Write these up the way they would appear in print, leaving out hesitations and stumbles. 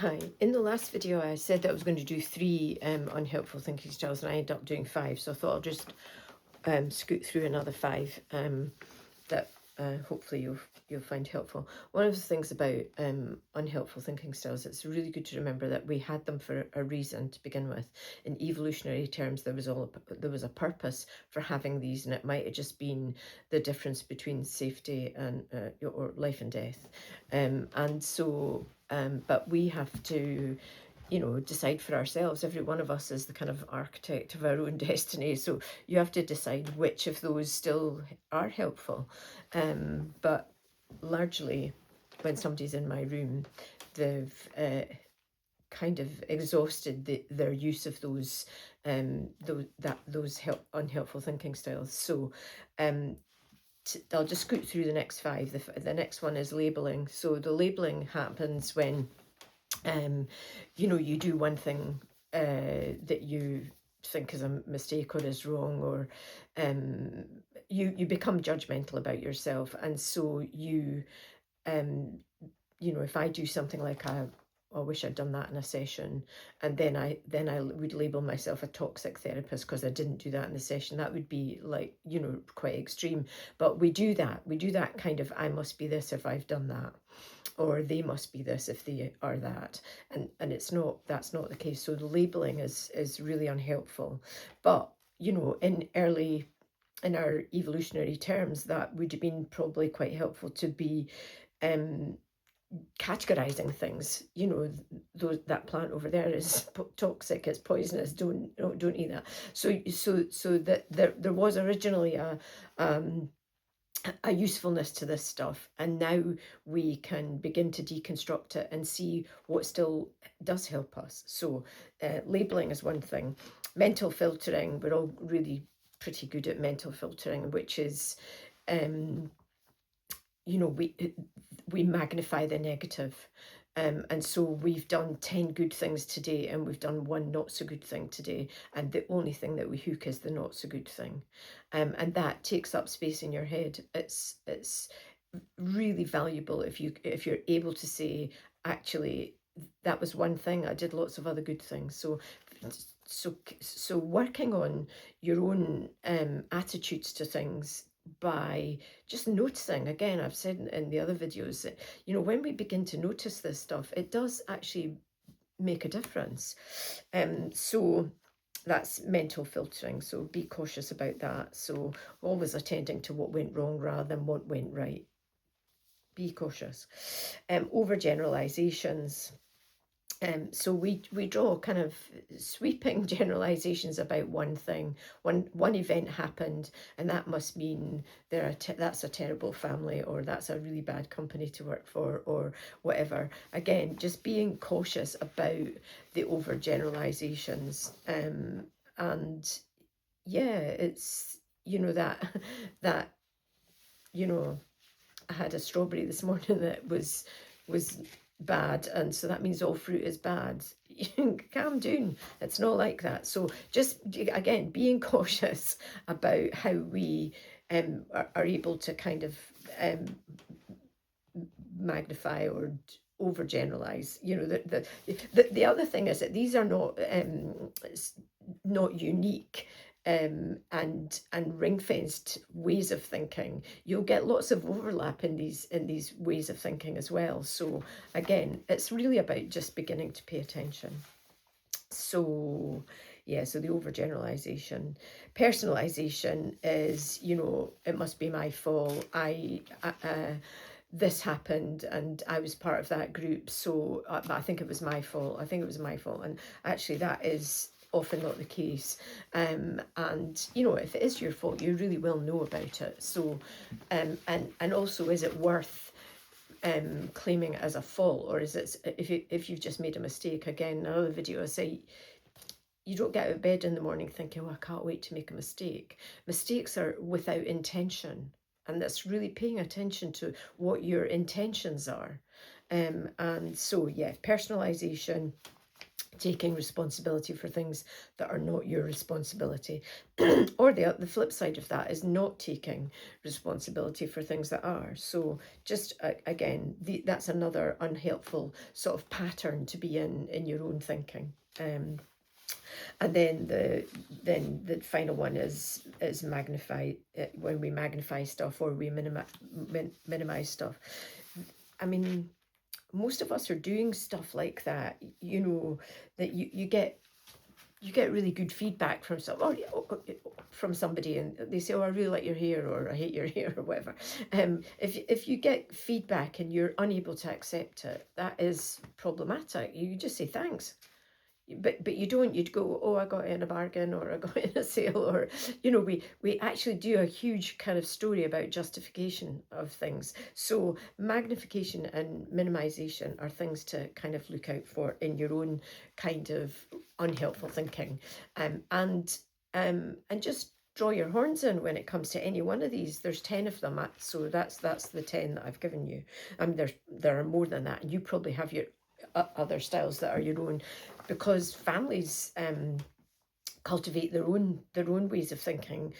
Hi. In the last video, I said that I was going to do three unhelpful thinking styles, and I ended up doing five. So I thought I'll just scoot through another five that hopefully you'll find helpful. One of the things about unhelpful thinking styles, it's really good to remember that we had them for a reason to begin with. In evolutionary terms, there was a purpose for having these, and it might have just been the difference between safety and or life and death. But we have to, decide for ourselves. Every one of us is the kind of architect of our own destiny. So you have to decide which of those still are helpful. But largely, when somebody's in my room, they've kind of exhausted their use of those unhelpful thinking styles. So I'll just scoot through the next five. The next one is labeling. So the labeling happens when you do one thing that you think is a mistake or is wrong, or you become judgmental about yourself, and so um, if I do something like I wish I'd done that in a session, and then I would label myself a toxic therapist because I didn't do that in the session. That would be like, quite extreme. But we do that kind of, I must be this if I've done that, or they must be this if they are that, and that's not the case. So the labeling is really unhelpful. But in our evolutionary terms, that would have been probably quite helpful to be um categorizing things. That plant over there is toxic, it's poisonous, don't eat that. So that there was originally a usefulness to this stuff, and now we can begin to deconstruct it and see what still does help us. So labeling is one thing. Mental filtering, we're all really pretty good at mental filtering, which is we magnify the negative. And so we've done 10 good things today, and we've done one not so good thing today, and the only thing that we hook is the not so good thing. And that takes up space in your head. It's really valuable if you're able to say, actually, that was one thing, I did lots of other good things. So working on your own attitudes to things by just noticing. Again, I've said in the other videos that when we begin to notice this stuff, it does actually make a difference. So that's mental filtering, so be cautious about that. So always attending to what went wrong rather than what went right. Be cautious. Overgeneralizations. So we draw kind of sweeping generalizations about one thing. One event happened, and that must mean that's a terrible family, or that's a really bad company to work for, or whatever. Again, just being cautious about the overgeneralizations. And yeah, it's that I had a strawberry this morning that was bad, and so that means all fruit is bad. Calm down, it's not like that. So just again, being cautious about how we are able to kind of magnify or overgeneralize. The other thing is that these are not unique and ring-fenced ways of thinking. You'll get lots of overlap in these ways of thinking as well. So again, it's really about just beginning to pay attention. So yeah, so the overgeneralization. Personalization is, it must be my fault. This happened and I was part of that group, so I think it was my fault. And actually that is often not the case. And if it is your fault, you really will know about it. So and also, is it worth claiming it as a fault, or is it, if you've just made a mistake? Again, another video, I say you don't get out of bed in the morning thinking, oh, I can't wait to make a mistake. Mistakes are without intention, and that's really paying attention to what your intentions are. And so yeah, personalization. taking responsibility for things that are not your responsibility. Or the flip side of that is not taking responsibility for things that are. So just again, that's another unhelpful sort of pattern to be in your own thinking. And then the final one is magnify, when we magnify stuff or we minimize stuff. I mean, most of us are doing stuff like that, you know, that you get really good feedback from from somebody, and they say, "Oh, I really like your hair," or "I hate your hair," or whatever. If you get feedback and you're unable to accept it, that is problematic. You just say thanks. But you don't, you'd go, "Oh, I got it in a bargain," or "I got it in a sale," or, you know, we actually do a huge kind of story about justification of things. So magnification and minimization are things to kind of look out for in your own kind of unhelpful thinking. And just draw your horns in when it comes to any one of these. There's 10 of them, so that's the 10 that I've given you. There are more than that, and you probably have your other styles that are your own, because families cultivate their own ways of thinking.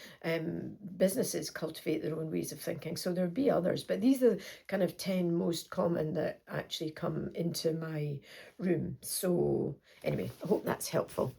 Businesses cultivate their own ways of thinking. So there'll be others, but these are the kind of 10 most common that actually come into my room. So anyway, I hope that's helpful.